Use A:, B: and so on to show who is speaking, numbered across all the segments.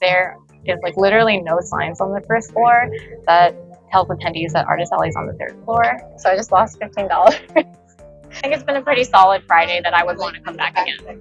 A: there is like literally no signs on the first floor that tells attendees that Artist Alley is on the third floor. So I just lost $15. I think it's been a pretty solid Friday that I would want to come back again.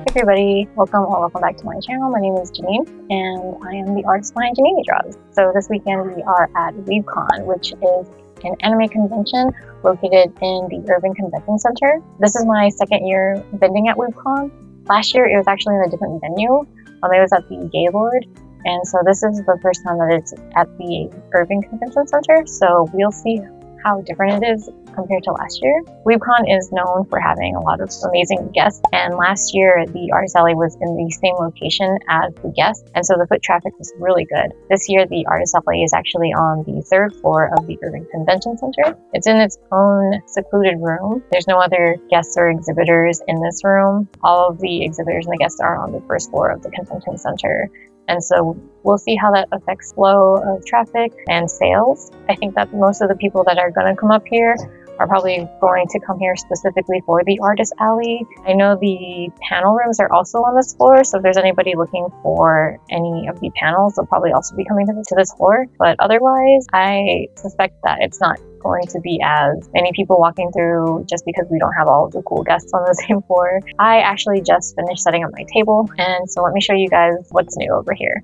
A: Hey everybody, welcome back to my channel. My name is Janine and I am the artist behind Jeaninidraws. So this weekend we are at Weebcon, which is an anime convention located in the Urban Convention Center. This is my second year vending at Weebcon. Last year it was actually in a different venue. It was at the Gaylord, and so this is the first time that it's at the Urban Convention Center. So we'll see how different it is compared to last year. Weebcon is known for having a lot of amazing guests, and last year the Artist Alley was in the same location as the guests, and so the foot traffic was really good. This year the Artist Alley is actually on the third floor of the Urban Convention Center. It's in its own secluded room. There's no other guests or exhibitors in this room. All of the exhibitors and the guests are on the first floor of the convention center. And so we'll see how that affects flow of traffic and sales. I think that most of the people that are going to come up here are probably going to come here specifically for the Artist Alley. I know the panel rooms are also on this floor, so if there's anybody looking for any of the panels, they'll probably also be coming to this floor. But otherwise, I suspect that it's not going to be as many people walking through just because we don't have all of the cool guests on the same floor. I actually just finished setting up my table, and so let me show you guys what's new over here.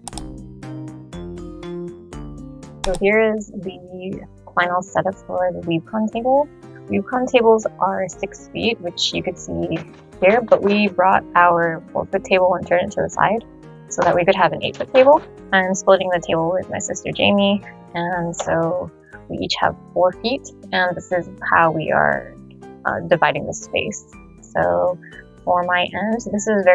A: So here is the final setup for the Weebcon table. Weebcon tables are 6 feet, which you could see here, but we brought our 4-foot table and turned it to the side so that we could have an 8-foot table. I'm splitting the table with my sister Jamie, and so we each have 4 feet, and this is how we are dividing the space. So for my end, this is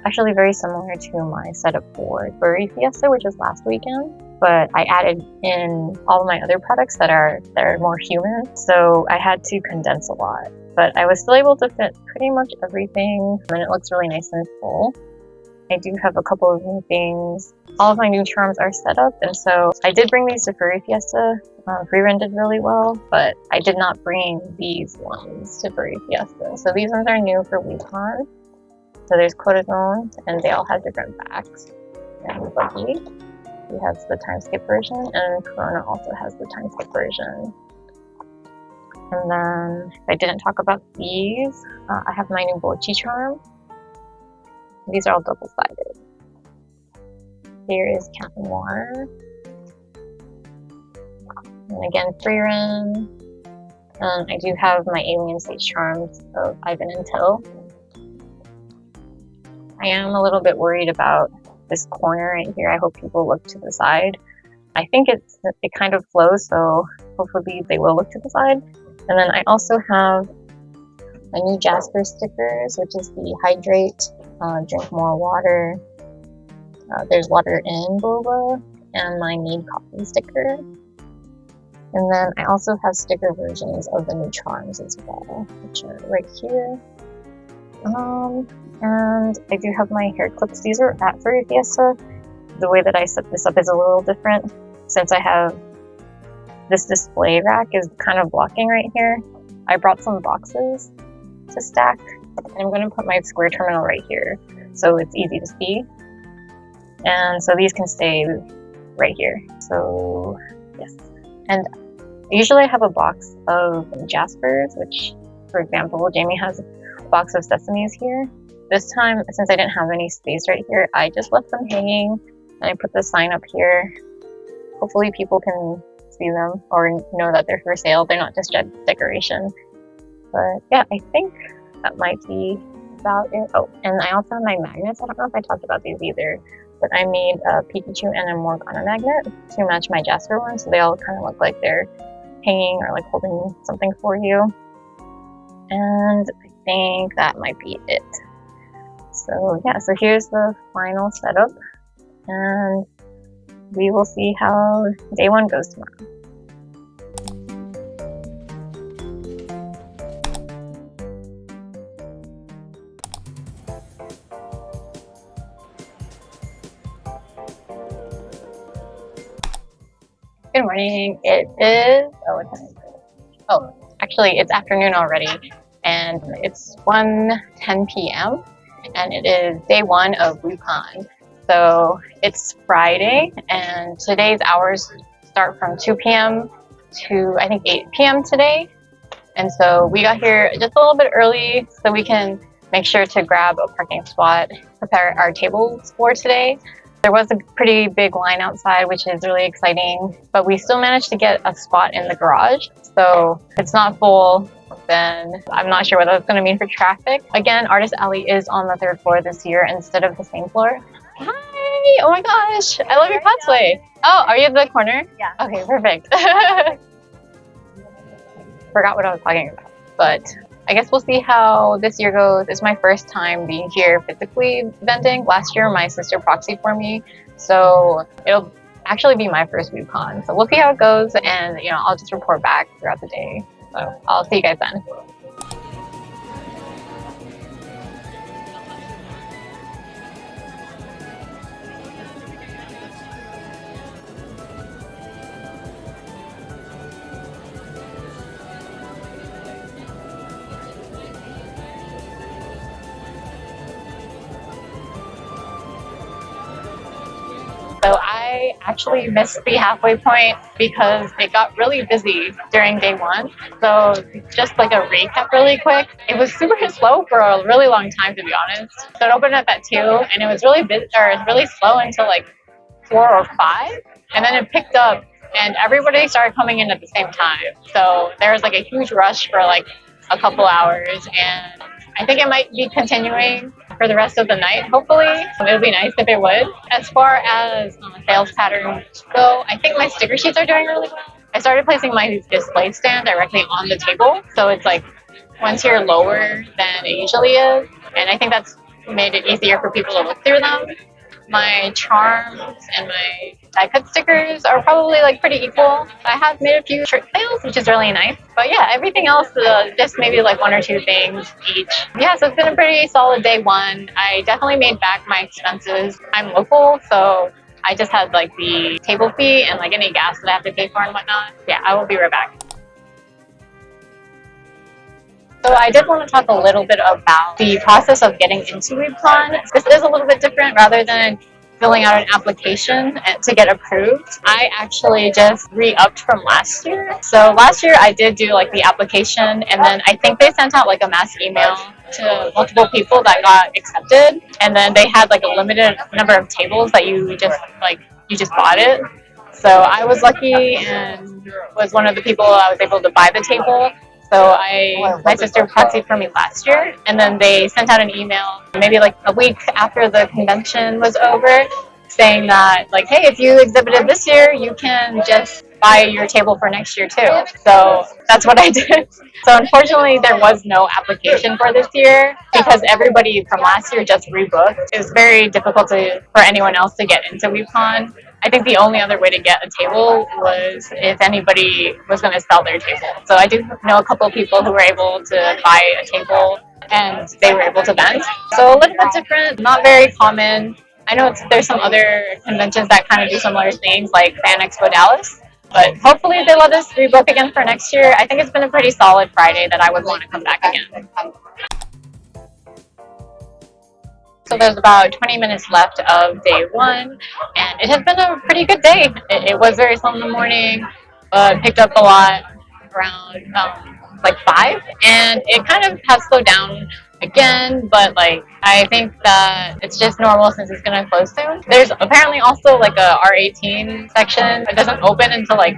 A: actually very similar to my setup for Furry Fiesta, which was last weekend. But I added in all of my other products that are more human, so I had to condense a lot. But I was still able to fit pretty much everything, and it looks really nice and full. I do have a couple of new things. All of my new charms are set up, and so I did bring these to Furry Fiesta. Free-run did really well, but I did not bring these ones to Furry Fiesta. So these ones are new for Weebcon. So there's Corazon, and they all have different backs. And Buggy, he has the time skip version, and Corona also has the time skip version. And then, if I didn't talk about these, I have my new Bochi charm. These are all double-sided. Here is Cat Noir. And again, free run. I do have my Alien Stage charms of Ivan and Till. I am a little bit worried about this corner right here. I hope people look to the side. I think it kind of flows, so hopefully they will look to the side. And then I also have my new Jasper stickers, which is the Hydrate, Drink More Water. There's Water in Boba, and my Need Coffee sticker. And then I also have sticker versions of the new charms as well, which are right here. And I do have my hair clips. These are at Furry Fiesta. The way that I set this up is a little different. Since I have this display rack is kind of blocking right here, I brought some boxes to stack. And I'm going to put my square terminal right here so it's easy to see. And so these can stay right here. So yes. And usually I have a box of Jaspers, which, for example, Jamie has a box of Sesames here. This time, since I didn't have any space right here, I just left them hanging, and I put the sign up here. Hopefully people can see them or know that they're for sale. They're not just decoration. But yeah, I think that might be about it. Oh, and I also have my magnets. I don't know if I talked about these either, but I made a Pikachu and a Morgana magnet to match my Jasper one, so they all kind of look like they're hanging or like holding something for you. And I think that might be it. So yeah, so here's the final setup, and we will see how day one goes tomorrow. Good morning. It is, what time is it? Oh, actually it's afternoon already, and it's 1:10 p.m. and it is day one of Weebcon. So it's Friday, and today's hours start from 2 p.m. to I think 8 p.m. today. And so we got here just a little bit early so we can make sure to grab a parking spot, prepare our tables for today. There was a pretty big line outside, which is really exciting, but we still managed to get a spot in the garage. So if it's not full, then I'm not sure what that's going to mean for traffic. Again, Artist Alley is on the 3rd floor this year instead of the same floor. Hi! Oh my gosh! I love your pathway! Oh, are you at the corner?
B: Yeah.
A: Okay, perfect. Forgot what I was talking about, but I guess we'll see how this year goes. It's my first time being here physically vending. Last year, my sister proxied for me, so it'll actually be my first Weebcon. So we'll see how it goes, and I'll just report back throughout the day. So I'll see you guys then. So I actually missed the halfway point because it got really busy during day one. So just like a recap really quick, it was super slow for a really long time, to be honest. So it opened up at 2 and it was really busy, or really slow until like 4 or 5. And then it picked up and everybody started coming in at the same time. So there was like a huge rush for like a couple hours, and I think it might be continuing for the rest of the night, hopefully. It would be nice if it would. As far as sales patterns go, I think my sticker sheets are doing really well. I started placing my display stand directly on the table, so it's like one tier lower than it usually is, and I think that's made it easier for people to look through them. My charms and my die cut stickers are probably like pretty equal. I have made a few shirt sales, which is really nice. But yeah, everything else, just maybe like 1 or 2 things each. Yeah, so it's been a pretty solid day one. I definitely made back my expenses. I'm local, so I just had like the table fee and like any gas that I have to pay for and whatnot. Yeah, I will be right back. So I did want to talk a little bit about the process of getting into Weebcon. This is a little bit different. Rather than filling out an application to get approved, I actually just re-upped from last year. So last year I did do like the application, and then I think they sent out like a mass email to multiple people that got accepted, and then they had like a limited number of tables that you just bought it. So I was lucky and was one of the people I was able to buy the table. So my sister proxied for me last year, and then they sent out an email maybe like a week after the convention was over, saying that like, hey, if you exhibited this year, you can just buy your table for next year too. So that's what I did. So unfortunately, there was no application for this year because everybody from last year just rebooked. It was very difficult for anyone else to get into Weebcon. I think the only other way to get a table was if anybody was going to sell their table. So I do know a couple of people who were able to buy a table and they were able to vend. So a little bit different, not very common. I know there's some other conventions that kind of do similar things like Fan Expo Dallas, but hopefully they let us rebook again for next year. I think it's been a pretty solid Friday that I would want to come back again. So there's about 20 minutes left of day one, and it has been a pretty good day. It was very slow in the morning, but picked up a lot around like 5, and it kind of has slowed down again, but like I think that it's just normal since it's gonna close soon. There's apparently also like a R18 section. It doesn't open until like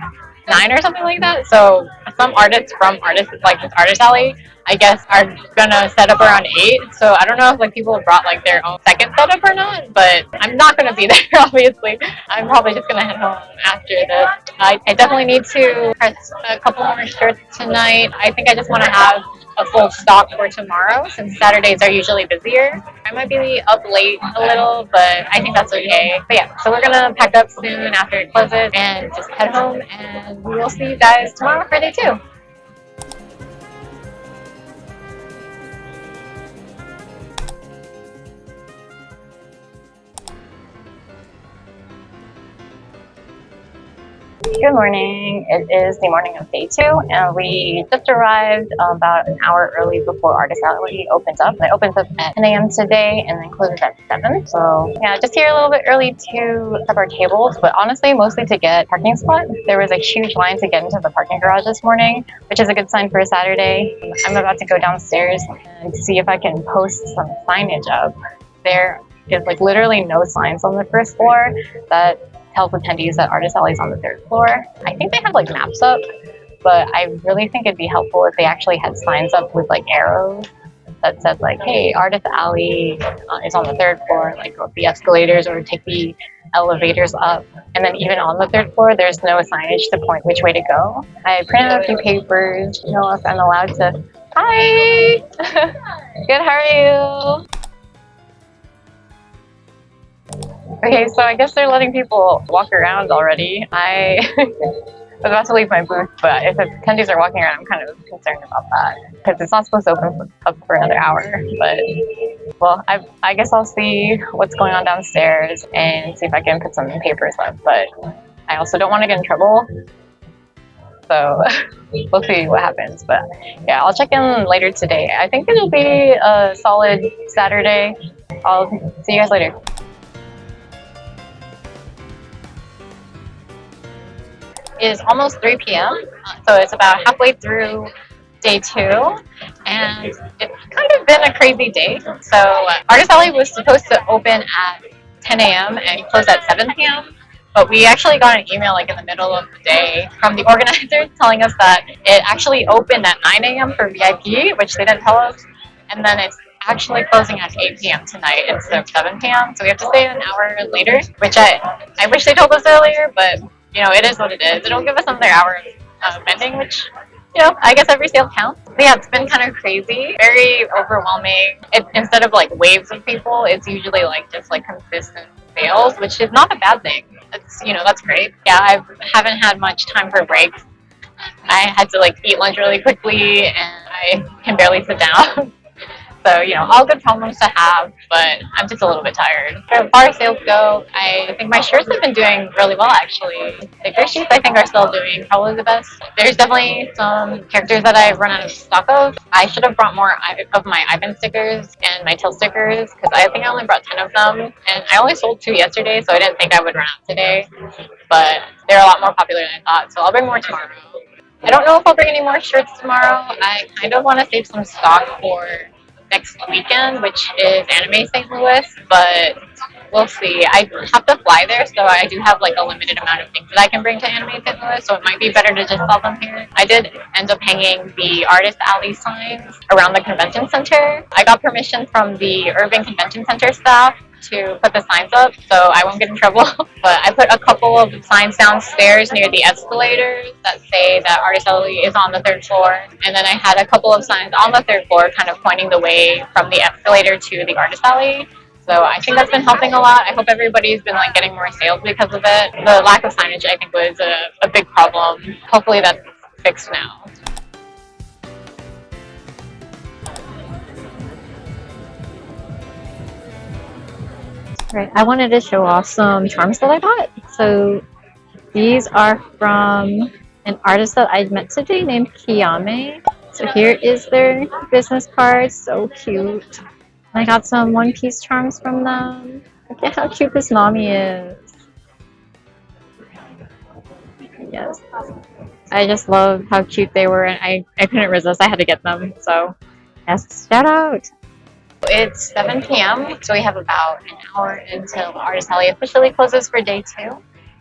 A: 9 or something like that. So some artists from like this Artist Alley, I guess, are gonna set up around 8. So I don't know if like people brought like their own second setup or not, but I'm not gonna be there obviously. I'm probably just gonna head home after this. I definitely need to press a couple more shirts tonight. I think I just want to have a full stock for tomorrow since Saturdays are usually busier. I might be up late a little, but I think that's okay. But yeah, so we're gonna pack up soon after it closes and just head home, and we will see you guys tomorrow for day 2. Good morning. It is the morning of day 2, and we just arrived about an hour early before Artist Alley opens up. It opens up at 10 a.m. today and then closes at 7. So yeah, just here a little bit early to set up our tables, but honestly, mostly to get parking spot. There was a huge line to get into the parking garage this morning, which is a good sign for a Saturday. I'm about to go downstairs and see if I can post some signage up. There is like literally no signs on the first floor that tells attendees that Artist Alley is on the 3rd floor. I think they have like maps up, but I really think it'd be helpful if they actually had signs up with like arrows that said like, hey, Artist Alley is on the 3rd floor, like go up the escalators or take the elevators up. And then even on the 3rd floor, there's no signage to point which way to go. I printed out a few papers, you know, if I'm allowed to. Hi! Good, how are you? Okay, so I guess they're letting people walk around already. I was about to leave my booth, but if attendees are walking around, I'm kind of concerned about that because it's not supposed to open up for another hour. But, well, I guess I'll see what's going on downstairs and see if I can put some papers up. But I also don't want to get in trouble, so we'll see what happens. But yeah, I'll check in later today. I think it'll be a solid Saturday. I'll see you guys later. It is almost 3 p.m., so it's about halfway through day 2, and it's kind of been a crazy day. So Artist Alley was supposed to open at 10 a.m. and close at 7 p.m., but we actually got an email like in the middle of the day from the organizers telling us that it actually opened at 9 a.m. for VIP, which they didn't tell us, and then it's actually closing at 8 p.m. tonight instead of 7 p.m., so we have to stay an hour later, which I wish they told us earlier, but you know, it is what it is. They don't give us another hour of vending, which, you know, I guess every sale counts. But yeah, it's been kind of crazy, very overwhelming. Instead of like waves of people, it's usually like just like consistent sales, which is not a bad thing. It's, you know, that's great. Yeah, I haven't had much time for breaks. I had to like eat lunch really quickly and I can barely sit down. So, you know, all good problems to have, but I'm just a little bit tired. As far as sales go, I think my shirts have been doing really well, actually. Sticker sheets, I think, are still doing probably the best. There's definitely some characters that I've run out of stock of. I should have brought more of my Ivan stickers and my Till stickers, because I think I only brought 10 of them, and I only sold 2 yesterday, so I didn't think I would run out today. But they're a lot more popular than I thought, so I'll bring more tomorrow. I don't know if I'll bring any more shirts tomorrow. I kind of want to save some stock for next weekend, which is Anime St. Louis, but we'll see. I have to fly there, so I do have like a limited amount of things that I can bring to Anime St. Louis, so it might be better to just sell them here. I did end up hanging the Artist Alley signs around the convention center. I got permission from the Urban Convention Center staff to put the signs up, so I won't get in trouble. But I put a couple of signs downstairs near the escalators that say that Artist Alley is on the 3rd floor, and then I had a couple of signs on the 3rd floor kind of pointing the way from the escalator to the Artist Alley. So I think that's been helping a lot. I hope everybody's been like getting more sales because of it. The lack of signage, I think, was a big problem. Hopefully that's fixed now. Right, I wanted to show off some charms that I bought. So these are from an artist that I met today named Kiyame. So here is their business card, so cute. I got some one-piece charms from them. Look at how cute this Nami is. Yes. I just love how cute they were, and I couldn't resist. I had to get them, so yes, shout out! It's 7 p.m., so we have about an hour until Artist Alley officially closes for day 2.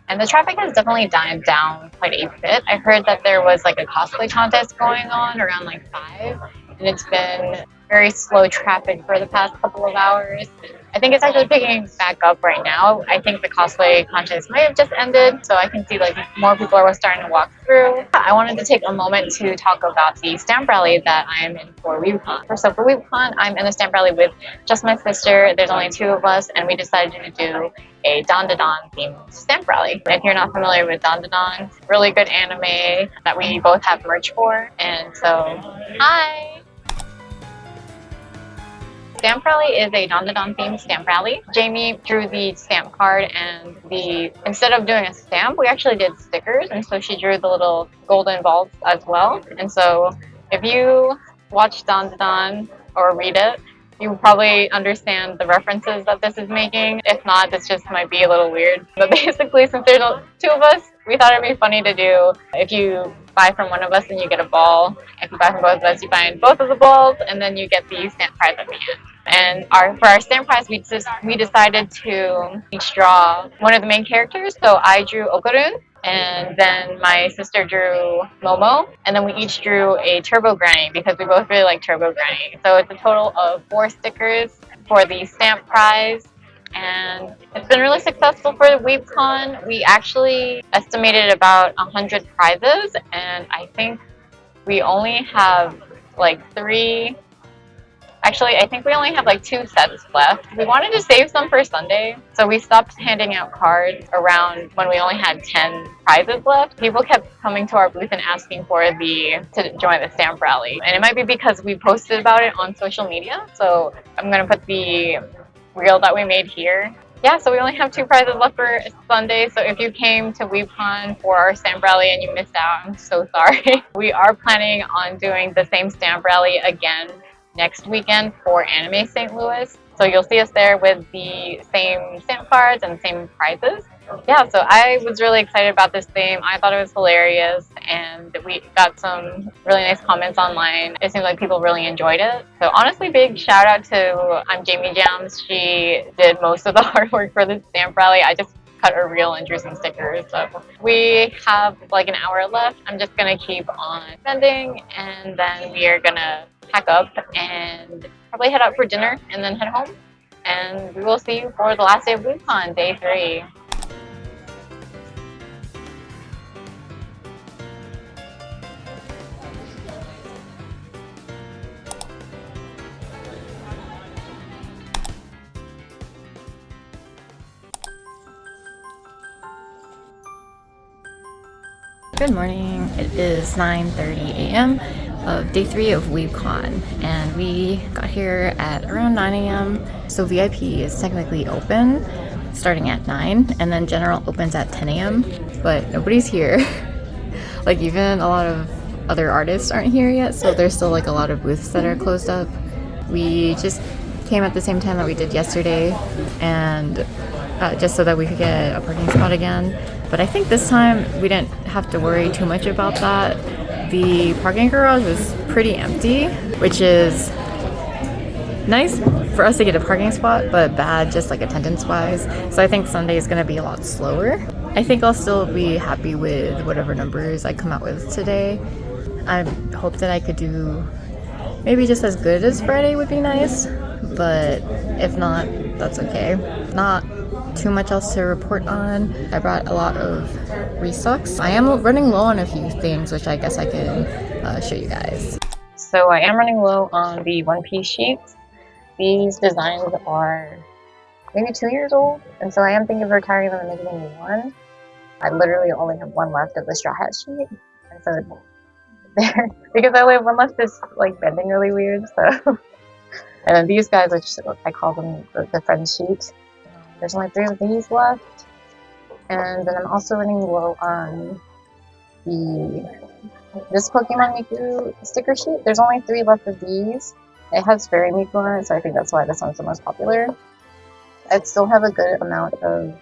A: And the traffic has definitely died down quite a bit. I heard that there was like a cosplay contest going on around like 5, and it's been very slow traffic for the past couple of hours. I think it's actually picking back up right now. I think the cosplay contest might have just ended, so I can see like more people are starting to walk through. I wanted to take a moment to talk about the stamp rally that I'm in for Weebcon. So for Weebcon, I'm in the stamp rally with just my sister. There's only 2 of us, and we decided to do a Dan themed stamp rally. If you're not familiar with Dan, really good anime that we both have merch for. And so, hi! stamp rally is a Don themed stamp rally. Jamie drew the stamp card, and instead of doing a stamp, we actually did stickers, and so she drew the little golden balls as well. And so if you watch Don or read it, you probably understand the references that this is making. If not, this just might be a little weird. But basically, since there's two of us, we thought it'd be funny to do. If you buy from one of us, then you get a ball. If you buy from both of us, you buy both of the balls, and then you get the stamp prize at the end. And for our stamp prize, we decided to each draw one of the main characters. So I drew Okarun, and then my sister drew Momo, and then we each drew a Turbo Granny because we both really like Turbo Granny. So it's a total of 4 stickers for the stamp prize, and it's been really successful for the Weebcon. We actually estimated about 100 prizes, and I think we only have like 3. Actually, I think we only have like 2 sets left. We wanted to save some for Sunday, so we stopped handing out cards around when we only had 10 prizes left. People kept coming to our booth and asking to join the stamp rally, and it might be because we posted about it on social media. So I'm gonna put the reel that we made here. Yeah, so we only have 2 prizes left for Sunday, so if you came to Weebcon for our stamp rally and you missed out, I'm so sorry. We are planning on doing the same stamp rally again next weekend for Anime St. Louis. So you'll see us there with the same stamp cards and the same prizes. Yeah, so I was really excited about this theme. I thought it was hilarious, and we got some really nice comments online. It seems like people really enjoyed it. So honestly, big shout out to Jamie Jams. She did most of the hard work for the stamp rally. I just cut a reel and drew some stickers. So we have like an hour left. I'm just gonna keep on spending, and then we are gonna pack up and probably head out for dinner and then head home. And we will see you for the last day of Weebcon, day 3. Good morning. It is 9:30 a.m. of day 3 of Weebcon, and we got here at around 9 a.m. So VIP is technically open starting at 9, and then general opens at 10 a.m. But nobody's here. Like, even a lot of other artists aren't here yet, so there's still like a lot of booths that are closed up. We just came at the same time that we did yesterday, and just so that we could get a parking spot again. But I think this time we didn't have to worry too much about that. The parking garage was pretty empty, which is nice for us to get a parking spot, but bad just like attendance wise. So I think Sunday is going to be a lot slower. I think I'll still be happy with whatever numbers I come out with today. I hope that I could do maybe just as good as Friday would be nice, but if not, that's okay. Not too much else to report on. I brought a lot of restocks. I am running low on a few things, which I guess I can show you guys. So I am running low on the one-piece sheets. These designs are maybe 2 years old, and so I am thinking of retiring them and making a new one. I literally only have one left of the straw hat sheet, and so there, because I only have one left, is like bending really weird. So, and then these guys, which I call them the friend sheet. There's only 3 of these left, and then I'm also running low on this Pokemon Miku sticker sheet. There's only 3 left of these. It has Fairy Miku on it, so I think that's why this one's the most popular. I still have a good amount of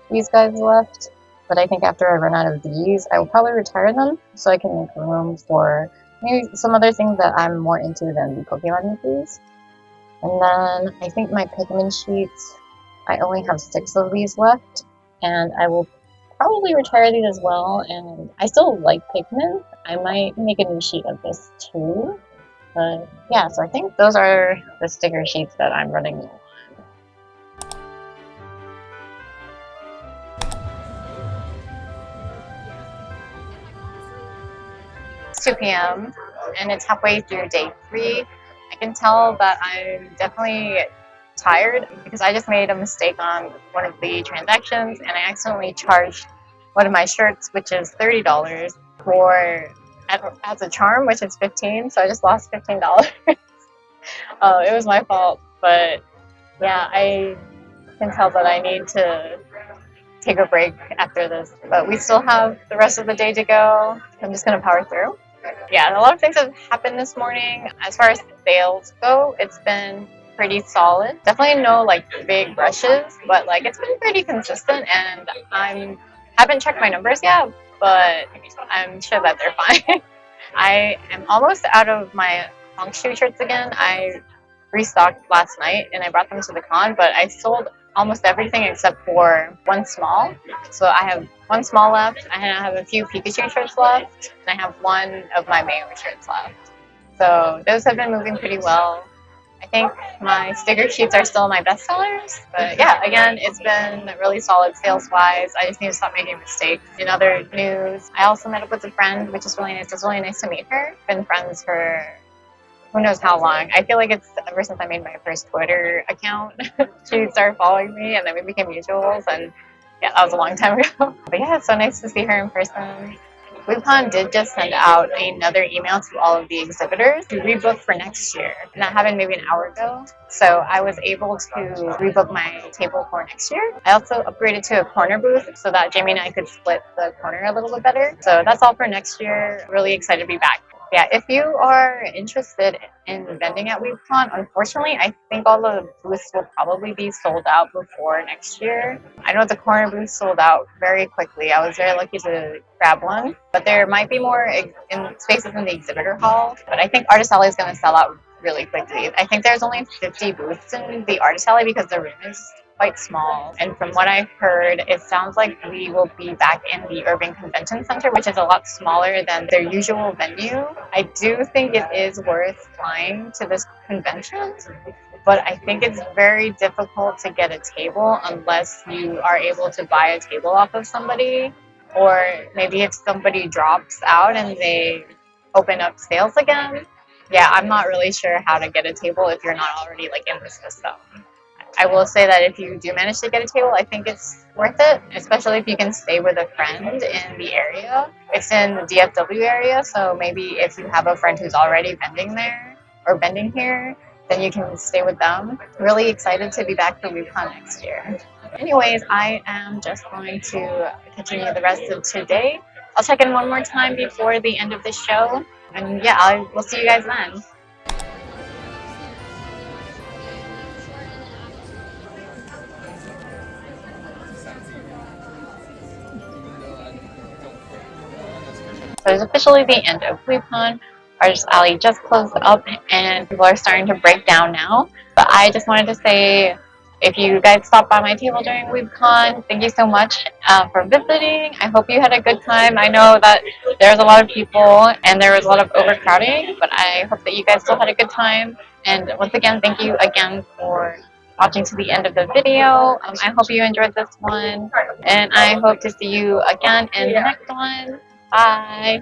A: these guys left, but I think after I run out of these, I will probably retire them so I can make room for maybe some other things that I'm more into than the Pokemon Mikus. And then I think my Pikmin sheets, I only have 6 of these left, and I will probably retire these as well. And I still like Pikmin. I might make a new sheet of this too. But yeah, so I think those are the sticker sheets that I'm running low on. It's 2 p.m. and it's halfway through day 3. I can tell that I'm definitely tired because I just made a mistake on one of the transactions, and I accidentally charged one of my shirts, which is $30, for as a charm, which is $15. So I just lost $15. It was my fault. But yeah, I can tell that I need to take a break after this. But we still have the rest of the day to go. I'm just gonna power through. Yeah, a lot of things have happened this morning. As far as sales go, it's been pretty solid. Definitely no like big rushes, but like it's been pretty consistent and I'm haven't checked my numbers yet, but I'm sure that they're fine. I am almost out of my long sleeve shirts again. I restocked last night and I brought them to the con, but I sold almost everything except for one small. So I have one small left, and I have a few Pikachu shirts left, and I have one of my Mayo shirts left. So those have been moving pretty well. I think my sticker sheets are still my best sellers, but yeah, again, it's been really solid sales wise. I just need to stop making mistakes. In other news, I also met up with a friend, which is really nice. It's really nice to meet her. Been friends for who knows how long. I feel like it's ever since I made my first Twitter account. She started following me and then we became mutuals, and yeah, that was a long time ago. But yeah, it's so nice to see her in person. Weebcon did just send out another email to all of the exhibitors to rebook for next year. And that happened maybe an hour ago. So I was able to rebook my table for next year. I also upgraded to a corner booth so that Jamie and I could split the corner a little bit better. So that's all for next year. Really excited to be back. Yeah, if you are interested in vending at Weebcon, unfortunately, I think all the booths will probably be sold out before next year. I know the corner booth sold out very quickly. I was very lucky to grab one, but there might be more in spaces in the exhibitor hall. But I think Artist Alley is going to sell out really quickly. I think there's only 50 booths in the Artist Alley because the room is quite small. And from what I've heard, it sounds like we will be back in the Urban Convention Center, which is a lot smaller than their usual venue. I do think it is worth flying to this convention, but I think it's very difficult to get a table unless you are able to buy a table off of somebody, or maybe if somebody drops out and they open up sales again. Yeah, I'm not really sure how to get a table if you're not already like in the system. I will say that if you do manage to get a table, I think it's worth it, especially if you can stay with a friend in the area. It's in the DFW area, so maybe if you have a friend who's already vending there or vending here, then you can stay with them. Really excited to be back for Weebcon next year. Anyways, I am just going to continue the rest of today. I'll check in one more time before the end of the show, and yeah, we'll see you guys then. So it's officially the end of Weebcon. Artist Alley just closed up and people are starting to break down now. But I just wanted to say, if you guys stopped by my table during Weebcon, thank you so much for visiting. I hope you had a good time. I know that there's a lot of people and there was a lot of overcrowding, but I hope that you guys still had a good time. And once again, thank you again for watching to the end of the video. I hope you enjoyed this one, and I hope to see you again in the next one. Bye!